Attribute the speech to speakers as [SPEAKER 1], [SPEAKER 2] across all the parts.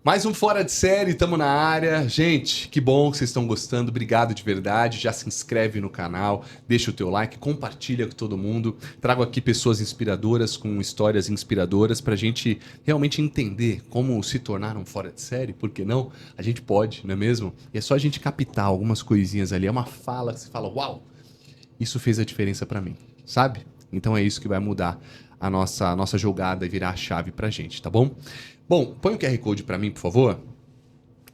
[SPEAKER 1] Mais um Fora de Série, estamos na área. Gente, que bom que vocês estão gostando, obrigado de verdade. Já se inscreve no canal, deixa o teu like, compartilha com todo mundo. Trago aqui pessoas inspiradoras com histórias inspiradoras pra gente realmente entender como se tornar um Fora de Série, por que não? A gente pode, não é mesmo? E é só a gente captar algumas coisinhas ali, é uma fala que você fala, uau, isso fez a diferença pra mim, sabe? Então é isso que vai mudar a nossa jogada e virar a chave pra gente, tá bom? Bom, põe o QR Code pra mim, por favor.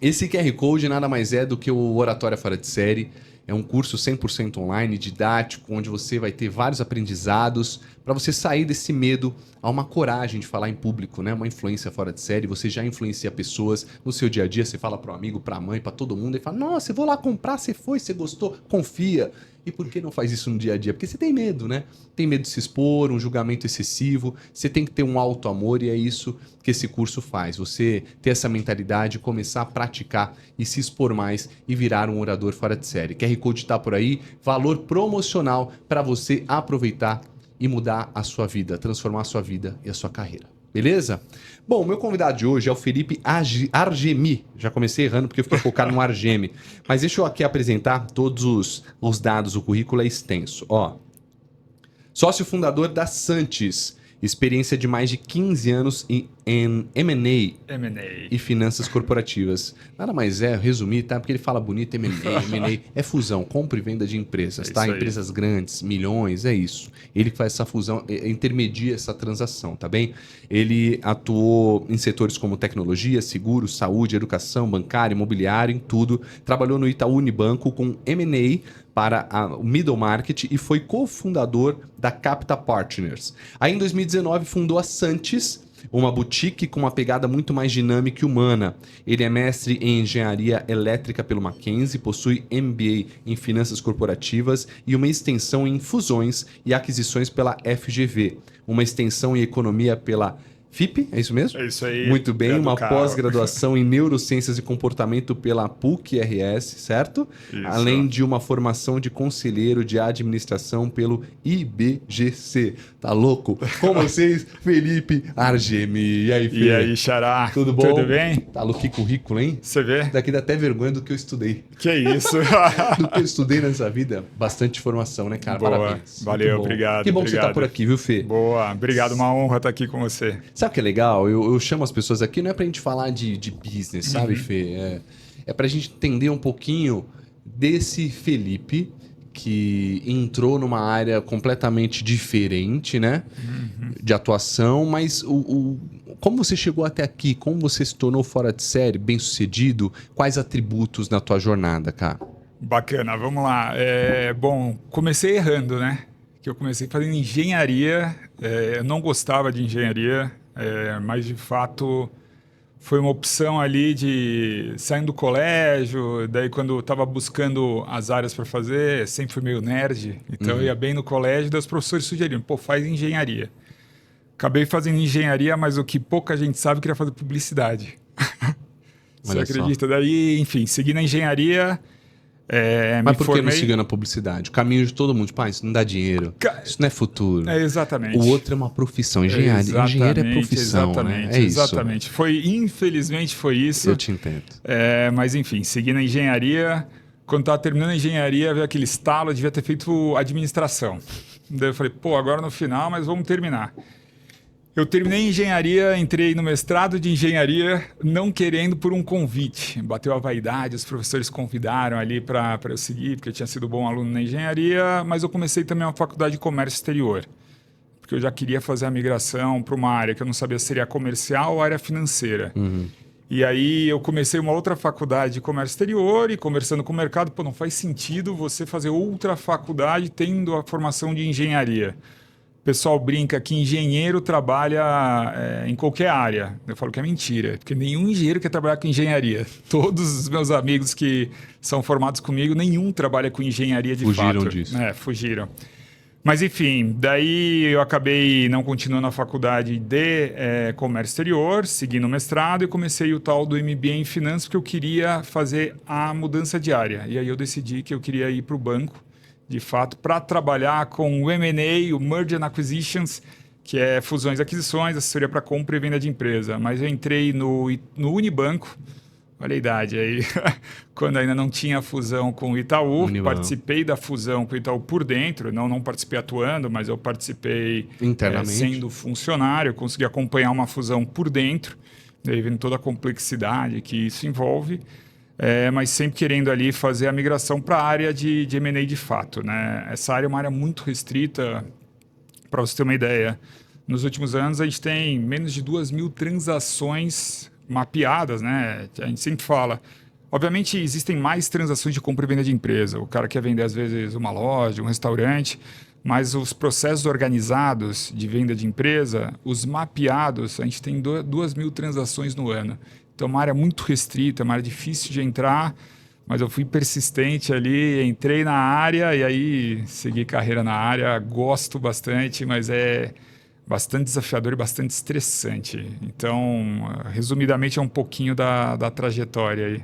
[SPEAKER 1] Esse QR Code nada mais é do que o Oratória Fora de Série. É um curso 100% online, didático, onde você vai ter vários aprendizados para você sair desse medo a uma coragem de falar em público, né? Uma influência fora de série. Você já influencia pessoas no seu dia a dia. Você fala para um amigo, para a mãe, para todo mundo e fala: nossa, eu vou lá comprar, você foi, você gostou, confia. E por que não faz isso no dia a dia? Porque você tem medo, né? Tem medo de se expor, um julgamento excessivo. Você tem que ter um alto amor e é isso que esse curso faz. Você ter essa mentalidade, começar a praticar e se expor mais e virar um orador fora de série. QR Code tá por aí, valor promocional para você aproveitar e mudar a sua vida, transformar a sua vida e a sua carreira. Beleza? Bom, meu convidado de hoje é o Felipe Argemi. Já comecei errando porque eu fiquei focado no Argemi. Mas deixa eu aqui apresentar todos os dados, o currículo é extenso. Ó, sócio fundador da Santis, experiência de mais de 15 anos em M&A e finanças corporativas. Nada mais é, resumir, tá? Porque ele fala bonito, M&A é fusão, compra e venda de empresas, tá? Empresas grandes, milhões, é isso. Ele que faz essa fusão, intermedia essa transação, tá bem? Ele atuou em setores como tecnologia, seguros, saúde, educação, bancário, imobiliário, em tudo. Trabalhou no Itaú Unibanco com M&A para o Middle Market e foi cofundador da Capta Partners. Aí em 2019 fundou a Santis, uma boutique com uma pegada muito mais dinâmica e humana. Ele é mestre em engenharia elétrica pelo Mackenzie, possui MBA em finanças corporativas e uma extensão em fusões e aquisições pela FGV, uma extensão em economia pela FIP, é isso mesmo?
[SPEAKER 2] É isso aí.
[SPEAKER 1] Muito bem, uma pós-graduação em neurociências e comportamento pela PUC-RS, certo?
[SPEAKER 2] Isso.
[SPEAKER 1] Além de uma formação de conselheiro de administração pelo IBGC. Tá louco? Com vocês, Felipe Argemi. E aí, Fê?
[SPEAKER 2] E aí, Xará?
[SPEAKER 1] Tudo bom?
[SPEAKER 2] Tudo bem?
[SPEAKER 1] Tá louco, que currículo, hein?
[SPEAKER 2] Você vê?
[SPEAKER 1] Daqui dá até vergonha do que eu estudei.
[SPEAKER 2] Que isso?
[SPEAKER 1] Do que eu estudei nessa vida. Bastante formação, né, cara?
[SPEAKER 2] Boa.
[SPEAKER 1] Parabéns.
[SPEAKER 2] Valeu, obrigado.
[SPEAKER 1] Que bom
[SPEAKER 2] obrigado.
[SPEAKER 1] que você tá por aqui, viu, Fê?
[SPEAKER 2] Boa, obrigado, uma honra estar aqui com você.
[SPEAKER 1] Sabe o que é legal? Eu chamo as pessoas aqui, não é pra gente falar de business, sabe, Fê? É pra gente entender um pouquinho desse Felipe que entrou numa área completamente diferente, né? De atuação, mas como você chegou até aqui? Como você se tornou fora de série, bem-sucedido? Quais atributos na tua jornada, cara?
[SPEAKER 2] Bacana, vamos lá. Bom, comecei errando, né? Que eu comecei fazendo engenharia, eu não gostava de engenharia, mas de fato foi uma opção ali de saindo do colégio, daí quando eu estava buscando as áreas para fazer, sempre fui meio nerd, então eu ia bem no colégio, daí os professores sugeriram, pô, faz engenharia. Acabei fazendo engenharia, mas o que pouca gente sabe, eu queria fazer publicidade. Você acredita? Daí, enfim, segui na engenharia.
[SPEAKER 1] Mas por que não seguiu na publicidade? O caminho de todo mundo, tipo, isso não dá dinheiro, isso não é futuro.
[SPEAKER 2] Exatamente.
[SPEAKER 1] O outro é uma profissão, engenheiro é profissão,
[SPEAKER 2] exatamente,
[SPEAKER 1] né? É
[SPEAKER 2] exatamente.
[SPEAKER 1] Isso.
[SPEAKER 2] Infelizmente foi isso.
[SPEAKER 1] Eu te entendo.
[SPEAKER 2] Mas enfim, segui na engenharia. Quando estava terminando a engenharia, veio aquele estalo, eu devia ter feito administração. Daí eu falei, pô, agora no final, mas vamos terminar. Eu terminei engenharia, entrei no mestrado de engenharia, não querendo por um convite. Bateu a vaidade, os professores convidaram ali para eu seguir, porque eu tinha sido bom aluno na engenharia, mas eu comecei também uma faculdade de comércio exterior, porque eu já queria fazer a migração para uma área que eu não sabia se seria comercial ou área financeira. E aí eu comecei uma outra faculdade de comércio exterior e conversando com o mercado, pô, não faz sentido você fazer outra faculdade tendo a formação de engenharia. O pessoal brinca que engenheiro trabalha em qualquer área. Eu falo que é mentira, porque nenhum engenheiro quer trabalhar com engenharia. Todos os meus amigos que são formados comigo, nenhum trabalha com engenharia de fato.
[SPEAKER 1] Fugiram disso.
[SPEAKER 2] Fugiram. Mas enfim, daí eu acabei não continuando a faculdade de comércio exterior, segui no mestrado e comecei o tal do MBA em finanças porque eu queria fazer a mudança de área. E aí eu decidi que eu queria ir para o banco. de fato, para trabalhar com o M&A, o Merger and Acquisitions, que é fusões e aquisições, assessoria para compra e venda de empresa. Mas eu entrei no Unibanco, olha a idade aí, quando ainda não tinha fusão com o Itaú.
[SPEAKER 1] Unibanco.
[SPEAKER 2] Participei da fusão com o Itaú por dentro, não participei atuando, mas eu participei
[SPEAKER 1] internamente,
[SPEAKER 2] sendo funcionário, consegui acompanhar uma fusão por dentro, daí vendo toda a complexidade que isso envolve, mas sempre querendo ali fazer a migração para a área de M&A de fato, né? Essa área é uma área muito restrita, para você ter uma ideia. Nos últimos anos, a gente tem menos de 2.000 transações mapeadas, né? A gente sempre fala. Obviamente, existem mais transações de compra e venda de empresa. O cara quer vender, às vezes, uma loja, um restaurante, mas os processos organizados de venda de empresa, os mapeados, a gente tem 2.000 transações no ano. Então, é uma área muito restrita, uma área difícil de entrar, mas eu fui persistente ali, entrei na área e aí segui carreira na área. Gosto bastante, mas é bastante desafiador e bastante estressante. Então, resumidamente, é um pouquinho da trajetória aí.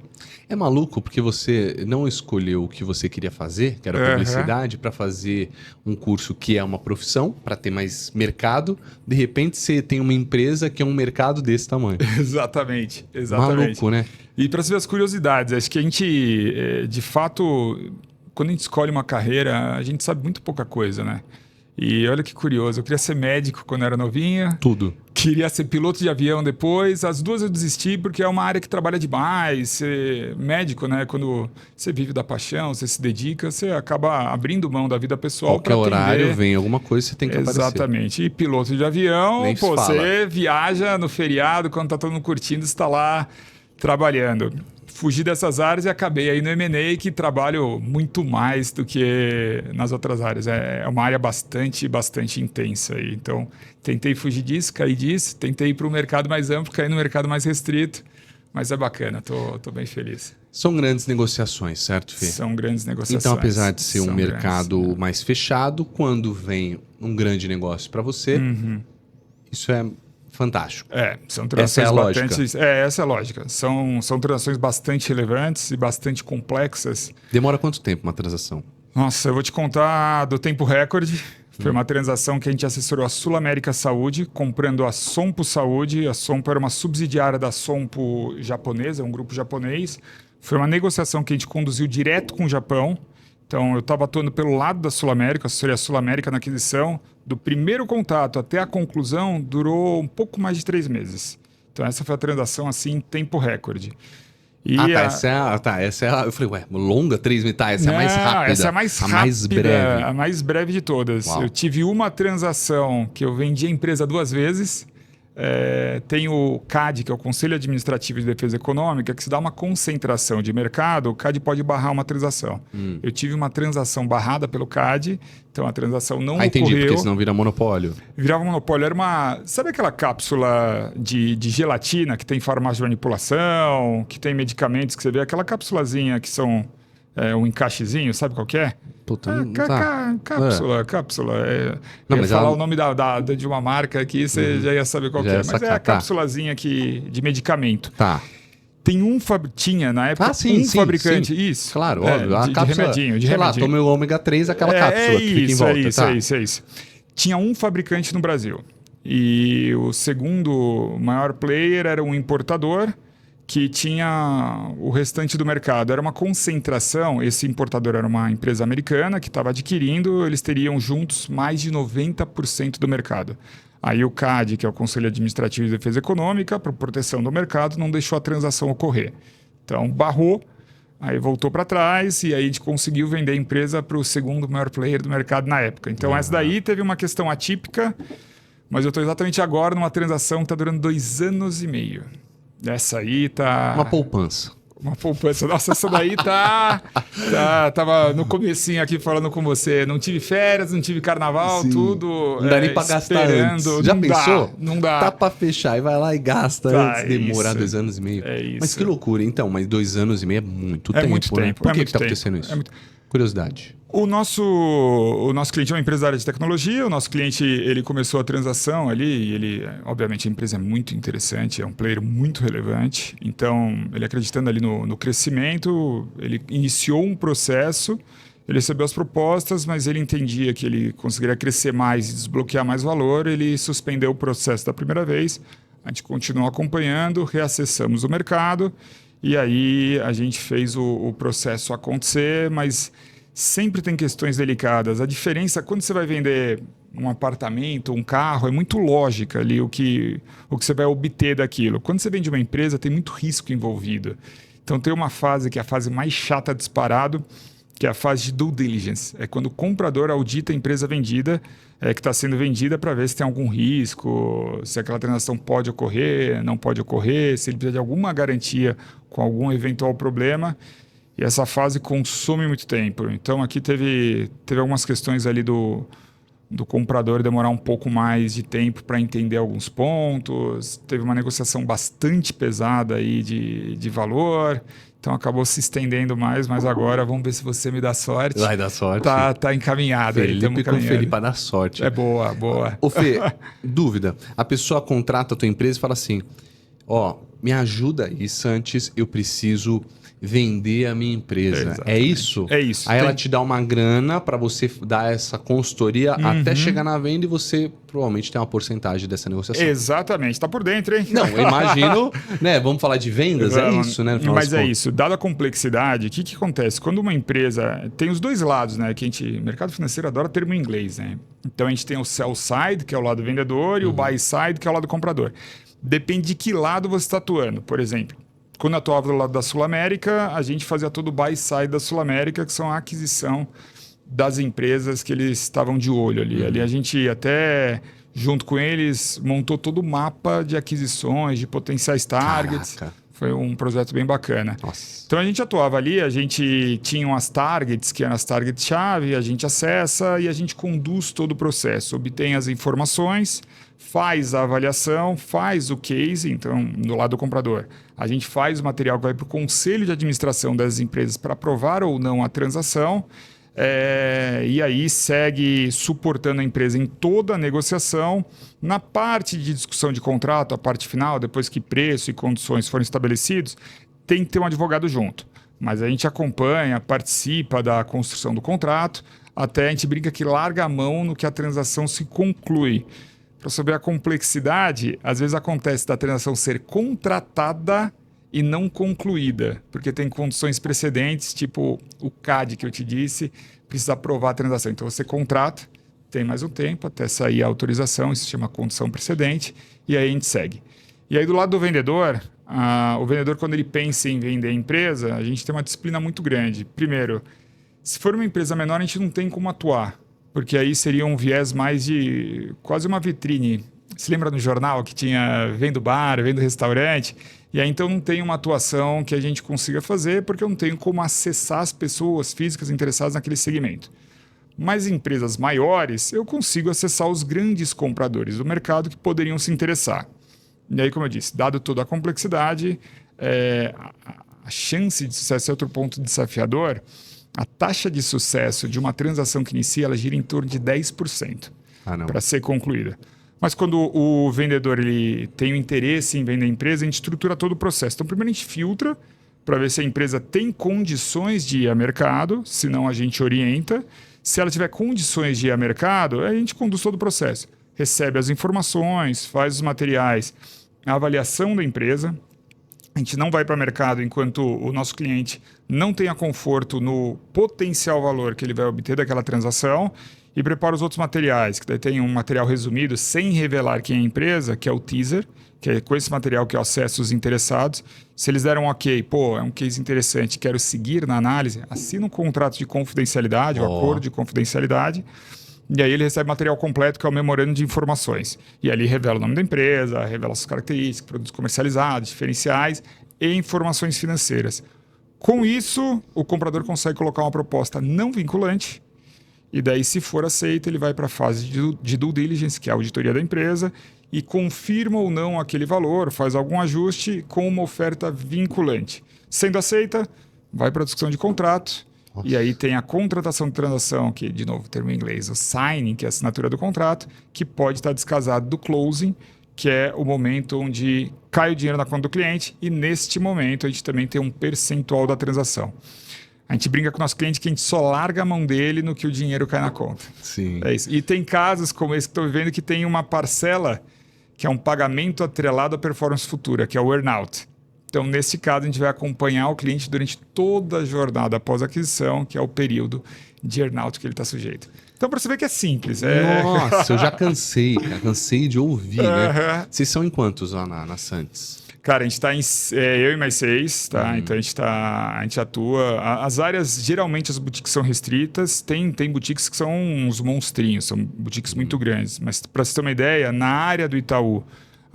[SPEAKER 1] É maluco porque você não escolheu o que você queria fazer, que era publicidade, para fazer um curso que é uma profissão, para ter mais mercado. De repente, você tem uma empresa que é um mercado desse tamanho.
[SPEAKER 2] Exatamente.
[SPEAKER 1] Maluco, né?
[SPEAKER 2] E para você ver as curiosidades, acho que a gente, de fato, quando a gente escolhe uma carreira, a gente sabe muito pouca coisa, né? E olha que curioso, eu queria ser médico quando era novinha.
[SPEAKER 1] Tudo.
[SPEAKER 2] Queria ser piloto de avião depois. As duas eu desisti porque é uma área que trabalha demais. Ser médico, né? Quando você vive da paixão, você se dedica, você acaba abrindo mão da vida pessoal.
[SPEAKER 1] Qualquer horário vem alguma coisa, você tem que aparecer.
[SPEAKER 2] Exatamente. E piloto de avião, você viaja no feriado, quando tá todo mundo curtindo, você está lá trabalhando. Fugi dessas áreas e acabei aí no M&A, que trabalho muito mais do que nas outras áreas. É uma área bastante intensa aí. Então, tentei fugir disso, caí disso, tentei ir para o mercado mais amplo, caí no mercado mais restrito, mas é bacana, tô bem feliz.
[SPEAKER 1] São grandes negociações, certo, Fê?
[SPEAKER 2] São grandes negociações.
[SPEAKER 1] Então, apesar de ser um mercado mais fechado, quando vem um grande negócio para você, isso é fantástico.
[SPEAKER 2] São transações
[SPEAKER 1] essa é a lógica.
[SPEAKER 2] Essa é a lógica. São transações bastante relevantes e bastante complexas.
[SPEAKER 1] Demora quanto tempo uma transação?
[SPEAKER 2] Nossa, eu vou te contar do tempo recorde. Foi uma transação que a gente assessorou a Sul América Saúde, comprando a Sompo Saúde. A Sompo era uma subsidiária da Sompo japonesa, um grupo japonês. Foi uma negociação que a gente conduziu direto com o Japão. Então, eu estava atuando pelo lado da Sul América, assessorei a Sul América na aquisição. Do primeiro contato até a conclusão, durou um pouco mais de 3 meses. Então, essa foi a transação, assim, em tempo recorde. E
[SPEAKER 1] essa é a... Eu falei, ué, longa, 3 meses, essa é a mais rápida.
[SPEAKER 2] Essa é a mais rápida,
[SPEAKER 1] mais breve.
[SPEAKER 2] A mais breve de todas.
[SPEAKER 1] Uau.
[SPEAKER 2] Eu tive uma transação que eu vendi a empresa 2 vezes. Tem o CAD, que é o Conselho Administrativo de Defesa Econômica, que se dá uma concentração de mercado, o CAD pode barrar uma transação. Eu tive uma transação barrada pelo CAD, então a transação não ocorreu.
[SPEAKER 1] Entendi, porque senão vira monopólio.
[SPEAKER 2] Virava monopólio. Era uma... Sabe aquela cápsula de gelatina que tem farmácia de manipulação, que tem medicamentos que você vê? Aquela cápsulazinha que são um encaixezinho, sabe qual que é?
[SPEAKER 1] Puta, não tá.
[SPEAKER 2] Cápsula.
[SPEAKER 1] Não,
[SPEAKER 2] ia
[SPEAKER 1] mas
[SPEAKER 2] falar
[SPEAKER 1] ela...
[SPEAKER 2] o nome de uma marca aqui, você já ia saber qual que é. Mas é a cápsulazinha aqui de medicamento.
[SPEAKER 1] Tá.
[SPEAKER 2] Tem tinha na época fabricante.
[SPEAKER 1] Sim.
[SPEAKER 2] Isso.
[SPEAKER 1] Claro, óbvio. A cápsula,
[SPEAKER 2] de remedinho.
[SPEAKER 1] Sei lá, toma o ômega 3, aquela cápsula que fica em volta.
[SPEAKER 2] É isso. Tinha um fabricante no Brasil. E o segundo maior player era um importador que tinha o restante do mercado. Era uma concentração, esse importador era uma empresa americana que estava adquirindo, eles teriam juntos mais de 90% do mercado. Aí o CAD, que é o Conselho Administrativo de Defesa Econômica, para proteção do mercado, não deixou a transação ocorrer. Então, barrou, aí voltou para trás e aí a gente conseguiu vender a empresa para o segundo maior player do mercado na época. Então, essa daí teve uma questão atípica, mas eu estou exatamente agora numa transação que está durando 2 anos e meio. Essa aí tá...
[SPEAKER 1] Uma poupança.
[SPEAKER 2] Nossa, essa daí tava no comecinho aqui falando com você. Não tive férias, não tive carnaval,
[SPEAKER 1] Sim.
[SPEAKER 2] tudo.
[SPEAKER 1] Não dá nem pra gastar antes. Já pensou?
[SPEAKER 2] Não dá.
[SPEAKER 1] Tá pra fechar e vai lá e gasta antes. Demorar 2 anos e meio.
[SPEAKER 2] É isso.
[SPEAKER 1] Mas que loucura, então. Mas 2 anos e meio é muito tempo.
[SPEAKER 2] Muito tempo.
[SPEAKER 1] Né? Por que tá
[SPEAKER 2] tempo.
[SPEAKER 1] acontecendo isso? Curiosidade.
[SPEAKER 2] O nosso cliente é uma empresa da área de tecnologia. O nosso cliente, ele começou a transação ali. E obviamente, a empresa é muito interessante. É um player muito relevante. Então, ele acreditando ali no crescimento, ele iniciou um processo Ele recebeu as propostas, mas ele entendia que ele conseguiria crescer mais e desbloquear mais valor. Ele suspendeu o processo da primeira vez. A gente continuou acompanhando, reacessamos o mercado e aí a gente fez o processo acontecer, mas sempre tem questões delicadas. A diferença, quando você vai vender um apartamento, um carro, é muito lógica ali o que você vai obter daquilo. Quando você vende uma empresa, tem muito risco envolvido. Então tem uma fase que é a fase mais chata disparado, que é a fase de due diligence. É quando o comprador audita a empresa vendida, que está sendo vendida, para ver se tem algum risco, se aquela transação pode ocorrer, não pode ocorrer, se ele precisa de alguma garantia com algum eventual problema. E essa fase consome muito tempo. Então aqui teve algumas questões ali do comprador demorar um pouco mais de tempo para entender alguns pontos. Teve uma negociação bastante pesada aí de valor. Então acabou se estendendo mais, mas agora vamos ver se você me dá sorte.
[SPEAKER 1] Vai dar sorte.
[SPEAKER 2] Tá encaminhado.
[SPEAKER 1] Felipe com Felipe para dar sorte.
[SPEAKER 2] É boa.
[SPEAKER 1] Ô Fê, dúvida. A pessoa contrata a tua empresa e fala assim, me ajuda aí, Sanches, eu preciso vender a minha empresa.
[SPEAKER 2] Exatamente.
[SPEAKER 1] É isso?
[SPEAKER 2] É isso.
[SPEAKER 1] Aí ela te dá uma grana para você dar essa consultoria até chegar na venda e você provavelmente tem uma porcentagem dessa negociação.
[SPEAKER 2] Exatamente. Tá por dentro, hein?
[SPEAKER 1] Não, eu imagino, né? Vamos falar de vendas, é isso, né?
[SPEAKER 2] Mas é isso. Dada a complexidade, o que acontece? Quando uma empresa... Tem os dois lados, né? Que mercado financeiro adora termo em inglês, né? Então a gente tem o sell side, que é o lado vendedor, e o buy side, que é o lado comprador. Depende de que lado você está atuando. Por exemplo, quando eu atuava do lado da Sul América, a gente fazia todo o buy side da Sul América, que são a aquisição das empresas que eles estavam de olho ali. Ali a gente até, junto com eles, montou todo o mapa de aquisições, de potenciais targets.
[SPEAKER 1] Caraca.
[SPEAKER 2] Foi um projeto bem bacana.
[SPEAKER 1] Nossa.
[SPEAKER 2] Então a gente atuava ali, a gente tinha umas targets, que eram as targets-chave, a gente acessa e a gente conduz todo o processo, obtém as informações, faz a avaliação, faz o case, então, do lado do comprador. A gente faz o material que vai para o conselho de administração das empresas para aprovar ou não a transação, e aí segue suportando a empresa em toda a negociação. Na parte de discussão de contrato, a parte final, depois que preço e condições forem estabelecidos, tem que ter um advogado junto. Mas a gente acompanha, participa da construção do contrato, até a gente brinca que larga a mão no que a transação se conclui. Para saber a complexidade, às vezes acontece da transação ser contratada e não concluída, porque tem condições precedentes, tipo o CAD que eu te disse, precisa aprovar a transação. Então você contrata, tem mais um tempo até sair a autorização, isso se chama condição precedente, e aí a gente segue. E aí do lado do vendedor, o vendedor, quando ele pensa em vender a empresa, a gente tem uma disciplina muito grande. Primeiro, se for uma empresa menor, a gente não tem como atuar, porque aí seria um viés mais de quase uma vitrine. Se lembra no jornal que tinha vendo bar, vendo restaurante? E aí então não tem uma atuação que a gente consiga fazer, porque eu não tenho como acessar as pessoas físicas interessadas naquele segmento. Mas em empresas maiores, eu consigo acessar os grandes compradores do mercado que poderiam se interessar. E aí, como eu disse, dado toda a complexidade, a chance de sucesso é outro ponto desafiador. A taxa de sucesso de uma transação que inicia, ela gira em torno de 10% para ser concluída. Mas quando o vendedor ele tem o interesse em vender a empresa, a gente estrutura todo o processo. Então, primeiro a gente filtra para ver se a empresa tem condições de ir a mercado, senão a gente orienta. Se ela tiver condições de ir a mercado, a gente conduz todo o processo. Recebe as informações, faz os materiais, a avaliação da empresa. A gente não vai para o mercado enquanto o nosso cliente não tenha conforto no potencial valor que ele vai obter daquela transação, e prepara os outros materiais, que daí tem um material resumido, sem revelar quem é a empresa, que é o teaser, que é com esse material que eu acesso os interessados. Se eles deram um ok, é um case interessante, quero seguir na análise, assina um contrato de confidencialidade, um acordo de confidencialidade, e aí ele recebe material completo, que é o memorando de informações. E ali revela o nome da empresa, revela suas características, produtos comercializados, diferenciais e informações financeiras. Com isso, o comprador consegue colocar uma proposta não vinculante, e daí, se for aceito, ele vai para a fase de due diligence, que é a auditoria da empresa, e confirma ou não aquele valor, faz algum ajuste com uma oferta vinculante. Sendo aceita, vai para a discussão de contrato. Nossa. E aí tem a contratação de transação, que, de novo, termo em inglês, o signing, que é a assinatura do contrato, que pode estar descasado do closing, que é o momento onde cai o dinheiro na conta do cliente, e neste momento a gente também tem um percentual da transação. A gente brinca com o nosso cliente que a gente só larga a mão dele no que o dinheiro cai na conta.
[SPEAKER 1] Sim.
[SPEAKER 2] É isso. E tem casos como esse que estou vivendo que tem uma parcela que é um pagamento atrelado à performance futura, que é o earn-out. Então, nesse caso, a gente vai acompanhar o cliente durante toda a jornada após a aquisição, que é o período de earn-out que ele está sujeito. Então, para você ver que é simples.
[SPEAKER 1] Nossa, eu já cansei, cara. Cansei de ouvir, né? Vocês são em quantos lá na Santos?
[SPEAKER 2] Cara, a gente está eu e mais 6, tá? Então a gente atua. As áreas, geralmente as boutiques são restritas, tem boutiques que são uns monstrinhos, são boutiques muito grandes. Mas para você ter uma ideia, na área do Itaú,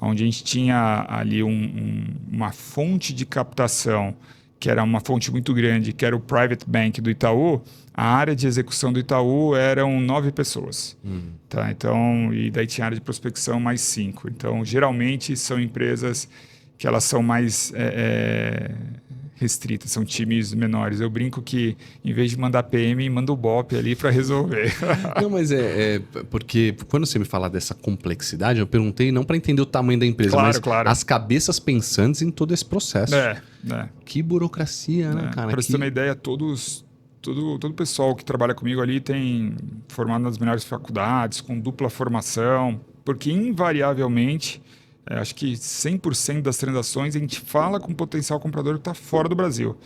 [SPEAKER 2] onde a gente tinha ali uma fonte de captação, que era uma fonte muito grande, que era o Private Bank do Itaú, a área de execução do Itaú eram 9 pessoas. Tá? Então, e daí tinha área de prospecção mais 5. Então, geralmente são empresas que elas são mais restritas, são times menores. Eu brinco que, em vez de mandar PM, manda o BOP ali para resolver.
[SPEAKER 1] Não, mas porque quando você me fala dessa complexidade, eu perguntei não para entender o tamanho da empresa, mas as cabeças pensantes em todo esse processo. Que burocracia, né, cara?
[SPEAKER 2] Para você ter uma ideia, todo o pessoal que trabalha comigo ali tem formado nas melhores faculdades, com dupla formação, porque invariavelmente... acho que 100% das transações a gente fala com o potencial comprador que está fora do Brasil.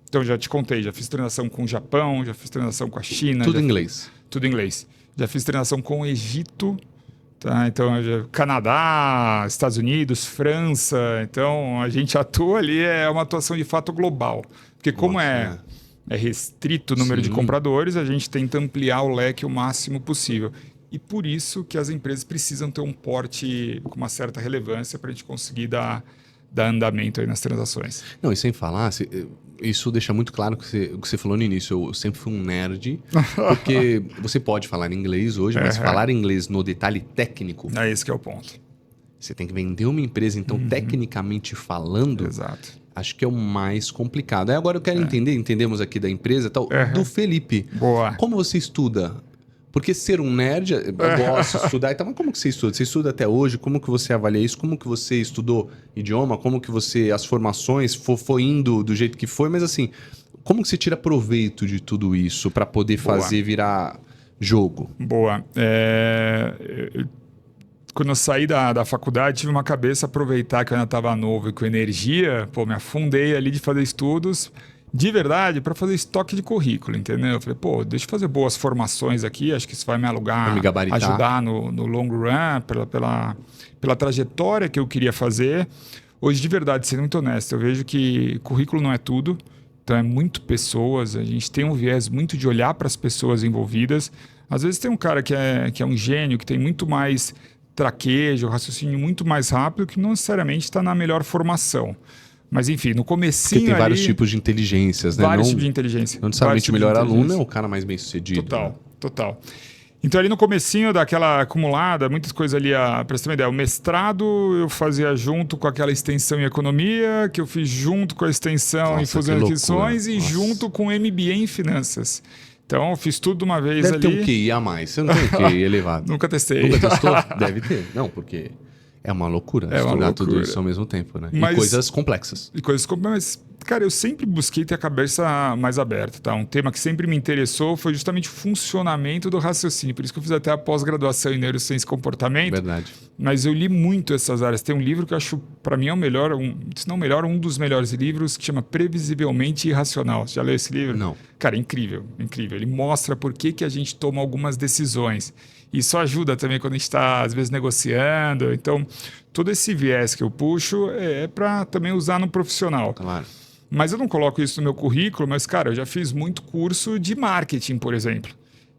[SPEAKER 2] Então, já te contei, já fiz transação com o Japão, já fiz transação com a China.
[SPEAKER 1] Tudo em inglês.
[SPEAKER 2] Tudo em inglês. Já fiz transação com o Egito, tá? Então, Canadá, Estados Unidos, França. Então, a gente atua ali, é uma atuação de fato global. Porque como é restrito o número de compradores, a gente tenta ampliar o leque o máximo possível. E por isso que as empresas precisam ter um porte com uma certa relevância para a gente conseguir dar andamento aí nas transações.
[SPEAKER 1] Não, e sem falar, isso deixa muito claro o que você falou no início. Eu sempre fui um nerd, porque você pode falar inglês hoje, mas falar inglês no detalhe técnico...
[SPEAKER 2] É esse que é o ponto.
[SPEAKER 1] Você tem que vender uma empresa, então, tecnicamente falando...
[SPEAKER 2] Exato.
[SPEAKER 1] Acho que é o mais complicado. Aí agora eu quero entendemos aqui da empresa, tal, do Felipe.
[SPEAKER 2] Boa.
[SPEAKER 1] Como você estuda? Porque ser um nerd, eu gosto de estudar. Então, mas como que você estuda? Você estuda até hoje? Como que você avalia isso? Como que você estudou idioma? Como que as formações foi indo do jeito que foi? Mas assim, como que você tira proveito de tudo isso para poder fazer virar jogo?
[SPEAKER 2] Boa. Quando eu saí da faculdade, tive uma cabeça aproveitar que eu ainda estava novo e com energia. Me afundei ali de fazer estudos... de verdade, para fazer estoque de currículo, entendeu? Eu falei, deixa eu fazer boas formações aqui, acho que isso vai me ajudar no long run, pela trajetória que eu queria fazer. Hoje, de verdade, sendo muito honesto, eu vejo que currículo não é tudo, então é muito pessoas, a gente tem um viés muito de olhar para as pessoas envolvidas. Às vezes tem um cara que é um gênio, que tem muito mais traquejo, raciocínio muito mais rápido, que não necessariamente está na melhor formação. Mas enfim, no comecinho
[SPEAKER 1] porque tem vários tipos de inteligências, né?
[SPEAKER 2] Vários tipos de inteligência.
[SPEAKER 1] Não necessariamente o melhor aluno é o cara mais bem sucedido.
[SPEAKER 2] Total. Então ali no comecinho daquela acumulada, muitas coisas ali, para você ter uma ideia, o mestrado eu fazia junto com aquela extensão em economia, que eu fiz junto com a extensão em fusão e aquisições e junto com o MBA em finanças. Então eu fiz tudo de uma vez ali.
[SPEAKER 1] Deve ter um QI a mais, você não tem um QI elevado.
[SPEAKER 2] Nunca testei.
[SPEAKER 1] Nunca testou? Deve ter. Não, porque... é uma loucura estudar tudo isso ao mesmo tempo, né? E coisas complexas. Mas,
[SPEAKER 2] cara, eu sempre busquei ter a cabeça mais aberta, tá? Um tema que sempre me interessou foi justamente o funcionamento do raciocínio. Por isso que eu fiz até a pós-graduação em Neurociência e Comportamento.
[SPEAKER 1] Verdade.
[SPEAKER 2] Mas eu li muito essas áreas. Tem um livro que eu acho, para mim, é o melhor, se não o melhor, um dos melhores livros, que chama Previsivelmente Irracional. Você já leu esse livro?
[SPEAKER 1] Não.
[SPEAKER 2] Cara, é incrível. Ele mostra por que a gente toma algumas decisões. Isso ajuda também quando a gente está, às vezes, negociando. Então, todo esse viés que eu puxo é para também usar no profissional.
[SPEAKER 1] Claro.
[SPEAKER 2] Mas eu não coloco isso no meu currículo, mas, cara, eu já fiz muito curso de marketing, por exemplo.